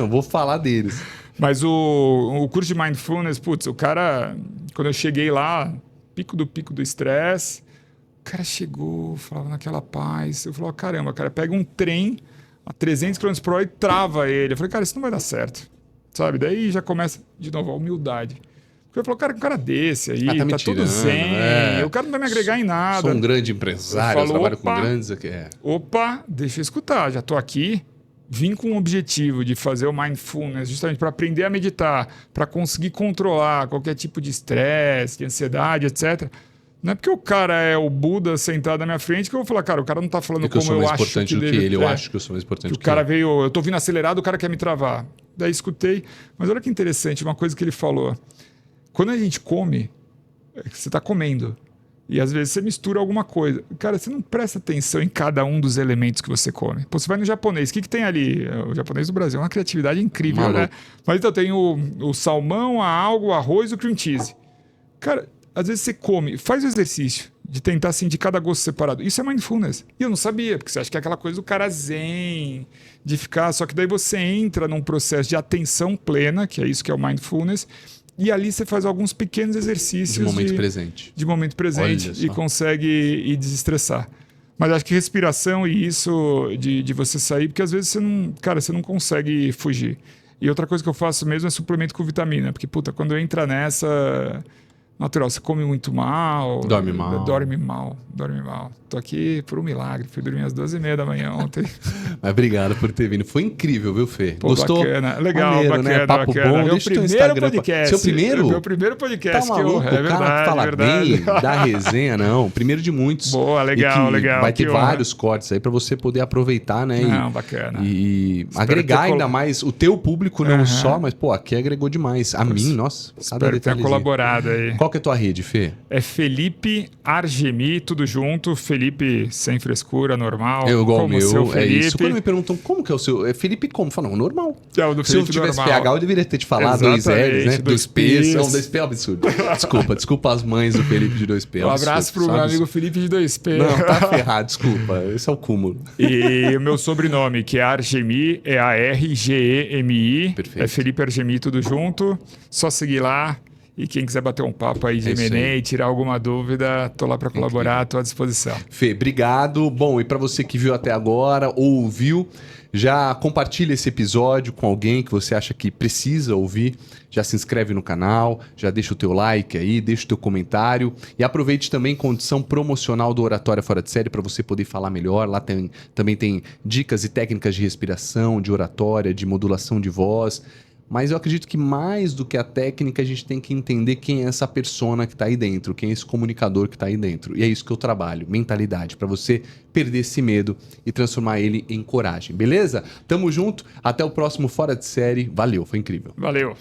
[SPEAKER 1] Vou falar deles.
[SPEAKER 2] Mas o curso de mindfulness, o cara... Quando eu cheguei lá, pico do estresse, o cara chegou, falava naquela paz. Eu falei, caramba, cara, pega um trem a 300 km por hora e trava ele. Eu falei, cara, isso não vai dar certo. Sabe? Daí já começa, de novo, a humildade. Porque eu falei, cara, um cara desse aí, tá todo zen. O cara não vai me agregar em nada.
[SPEAKER 1] Sou um grande empresário, eu trabalho com grandes...
[SPEAKER 2] Opa, deixa eu escutar, já tô aqui. Vim com o objetivo de fazer o mindfulness, justamente para aprender a meditar, para conseguir controlar qualquer tipo de estresse, de ansiedade, etc. Não é porque o cara é o Buda sentado na minha frente que eu vou falar, cara, o cara não tá falando como eu acho que
[SPEAKER 1] ele. Eu acho que eu sou mais importante que ele.
[SPEAKER 2] O cara veio, eu tô vindo acelerado, o cara quer me travar. Daí escutei. Mas olha que interessante, uma coisa que ele falou. Quando a gente come, você tá comendo. E às vezes você mistura alguma coisa. Cara, você não presta atenção em cada um dos elementos que você come. Pô, você vai no japonês, o que tem ali? O japonês do Brasil é uma criatividade incrível, né? Mas então tem o salmão, a alga, o arroz e o cream cheese. Cara... Às vezes você come, faz o exercício de tentar sentir cada gosto separado. Isso é mindfulness. E eu não sabia, porque você acha que é aquela coisa do cara zen, de ficar... Só que daí você entra num processo de atenção plena, que é isso que é o mindfulness, E ali você faz alguns pequenos exercícios
[SPEAKER 1] De momento presente.
[SPEAKER 2] de momento presente
[SPEAKER 1] Olha só.
[SPEAKER 2] e consegue ir desestressar. Mas acho que respiração e isso de você sair, porque às vezes você não consegue fugir. E outra coisa que eu faço mesmo é suplemento com vitamina, porque, puta, quando entra nessa... Natural, você come muito mal.
[SPEAKER 1] Dorme mal.
[SPEAKER 2] Dorme mal. Tô aqui por um milagre. Fui dormir às 12h30 da manhã ontem.
[SPEAKER 1] Mas obrigado por ter vindo. Foi incrível, viu, Fê?
[SPEAKER 2] Pô,
[SPEAKER 1] Gostou?
[SPEAKER 2] bacana. Legal,
[SPEAKER 1] Maneiro,
[SPEAKER 2] bacana,
[SPEAKER 1] né? Papo
[SPEAKER 2] bacana.
[SPEAKER 1] bom.
[SPEAKER 2] Meu
[SPEAKER 1] Deixa o teu
[SPEAKER 2] primeiro
[SPEAKER 1] Instagram.
[SPEAKER 2] podcast.
[SPEAKER 1] Seu primeiro?
[SPEAKER 2] Meu primeiro podcast.
[SPEAKER 1] Tá maluco?
[SPEAKER 2] É
[SPEAKER 1] O cara
[SPEAKER 2] verdade,
[SPEAKER 1] fala
[SPEAKER 2] verdade.
[SPEAKER 1] bem, dá resenha, não. Primeiro de muitos.
[SPEAKER 2] Boa, legal,
[SPEAKER 1] E que
[SPEAKER 2] legal.
[SPEAKER 1] Vai ter
[SPEAKER 2] Que honra.
[SPEAKER 1] vários cortes aí pra você poder aproveitar, né?
[SPEAKER 2] Não, bacana.
[SPEAKER 1] E
[SPEAKER 2] Espero
[SPEAKER 1] agregar
[SPEAKER 2] ter
[SPEAKER 1] ainda mais o teu público, não
[SPEAKER 2] Aham.
[SPEAKER 1] só, mas, pô, aqui agregou demais. A mim, nossa, cada
[SPEAKER 2] Espero ter
[SPEAKER 1] detalhezinho.
[SPEAKER 2] colaborado aí.
[SPEAKER 1] Qual que é a tua rede, Fê?
[SPEAKER 2] É Felipe Argemi, tudo junto. Felipe sem frescura, normal.
[SPEAKER 1] Eu igual o
[SPEAKER 2] como seu
[SPEAKER 1] meu, é
[SPEAKER 2] Felipe.
[SPEAKER 1] isso. Quando me perguntam como que é o seu... É Felipe como? Fala, não, normal.
[SPEAKER 2] É o do
[SPEAKER 1] Se eu
[SPEAKER 2] Felipe
[SPEAKER 1] tivesse
[SPEAKER 2] normal.
[SPEAKER 1] PH, eu deveria ter te falado dois
[SPEAKER 2] Exatamente,
[SPEAKER 1] L's, né?
[SPEAKER 2] dois
[SPEAKER 1] Dois P's.
[SPEAKER 2] P's.
[SPEAKER 1] Não, dois P é um absurdo. Desculpa as mães do Felipe de dois P.
[SPEAKER 2] Um abraço pro meu amigo Felipe de 2P.
[SPEAKER 1] Não, tá ferrado, desculpa. Esse é o cúmulo.
[SPEAKER 2] E o meu sobrenome, que é Argemi, é Argemi.
[SPEAKER 1] Perfeito.
[SPEAKER 2] É Felipe Argemi, tudo junto. Só seguir lá. E quem quiser bater um papo aí de
[SPEAKER 1] É isso
[SPEAKER 2] M&A,
[SPEAKER 1] aí.
[SPEAKER 2] tirar alguma dúvida, tô lá para colaborar, tô à disposição.
[SPEAKER 1] Fê, obrigado. Bom, e para você que viu até agora ou ouviu, já compartilha esse episódio com alguém que você acha que precisa ouvir. Já se inscreve no canal, já deixa o teu like aí, deixa o teu comentário. E aproveite também condição promocional do Oratória Fora de Série para você poder falar melhor. Lá também tem dicas e técnicas de respiração, de oratória, de modulação de voz. Mas eu acredito que mais do que a técnica, a gente tem que entender quem é essa persona que está aí dentro, quem é esse comunicador que está aí dentro. E é isso que eu trabalho, mentalidade, para você perder esse medo e transformar ele em coragem, beleza? Tamo junto, até o próximo Fora de Série. Valeu, foi incrível.
[SPEAKER 2] Valeu!